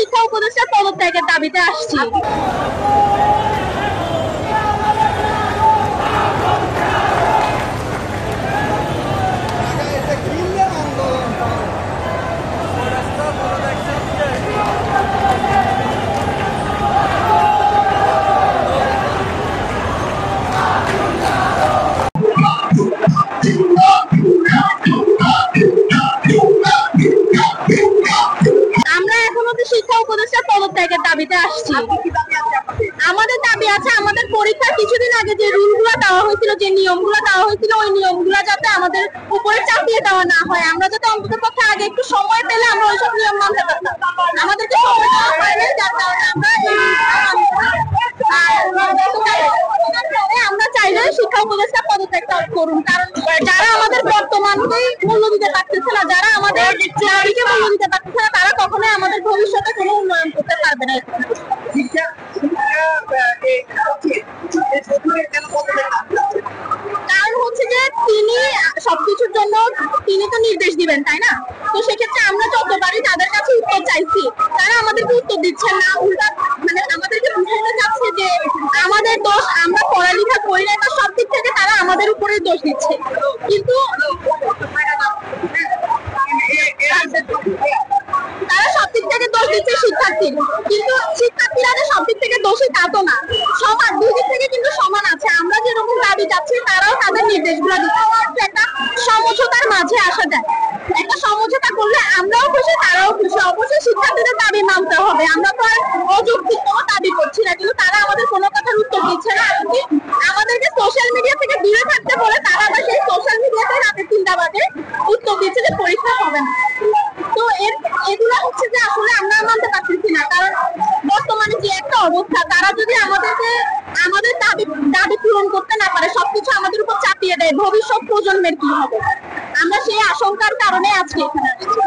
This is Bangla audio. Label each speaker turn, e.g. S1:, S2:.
S1: শিক্ষা উপদেষ্টার পদত্যাগের দাবিতে আসছি। আমরা এখনো শিক্ষা উপদেষ্টার পদত্যাগের দাবিতে আসছি। আমাদের দাবি আছে, আমাদের পরীক্ষার কিছুদিন আগে যে রুলগুলো দেওয়া হয়েছিল, যে নিয়মগুলো দেওয়া হয়েছিল, ওই নিয়মগুলো যাতে আমাদের উপরে চাপিয়ে দেওয়া না হয়। আমরা যাতে অন্তত পক্ষে আগে একটু সময় পেলে আমরা ওইসব নিয়ম মানতে পারতাম। আমাদেরকে সময় দেওয়া হয় না, যার কারণে আমরা চাইলে শিক্ষা উপদেষ্টা পদত্যাগ করুন। কারণ যারা আমাদের বর্তমানকেই মূল্য দিতে পারতেছে না, যারা আমাদের দাবিকে মূল্য দিতে পারতেছে না, তারা কখনোই আমাদের ভবিষ্যতে কোনো উন্নয়ন করতে পারবে না। কারণ হচ্ছে যে তিনি সবকিছুর জন্য তিনি তো নির্দেশ দিবেন, তাই না? তো সেক্ষেত্রে আমরা যতবারই তাদের কাছে উত্তর চাইছি, তারা আমাদেরকে উত্তর দিচ্ছেন না, উল্টা মানে আমাদেরকে বুঝাতে চাচ্ছে যে আমাদের দোষ, আমরা পড়ালেখা করি না, এটা সব দিক থেকে তারা আমাদের উপরে দোষ দিচ্ছে। কিন্তু তারা সব দিক থেকে দোষ দিচ্ছে শিক্ষার্থীর, কিন্তু শিক্ষার্থীরা যে সব দিক থেকে দোষী তা তো না, সমান দুই দিক থেকে কিন্তু সমান আছে। আমরা যেরকম দাবি চাচ্ছি তারাও তাদের নির্দেশগুলো দিচ্ছে। একটা সমঝোতার মাঝে আসা যায়, একটা সমঝোতা করলে আমরাও খুশি, তারাও খুশি। অবশ্যই শিক্ষার্থীদের দাবি মানতে হবে, আমরা তো আর অযৌক্তিক কোনো দাবি করছি না, কিন্তু তারা আমাদের কোনো কথার উত্তর দিচ্ছে না। এমনকি আমাদেরকে সোশ্যাল মিডিয়া থেকে দূরে থাকতে বলে তারা আবার সেই সোশ্যাল মিডিয়াতে রাতে 3টা বাজে উত্তর দিচ্ছে যে পরীক্ষা হবে না। তো এগুলা হচ্ছে যে আসলে আমরা মানতে পারতেছি না। কারণ বর্তমানে যে একটা অবস্থা, তারা যদি আমাদের দাবি পূরণ করতে না পারে, সবকিছু আমাদের উপর চাপিয়ে দেয়, ভবিষ্যৎ প্রজন্মের কি হবে? আমরা সেই আশঙ্কার কারণে আজকে এখানে আসছি।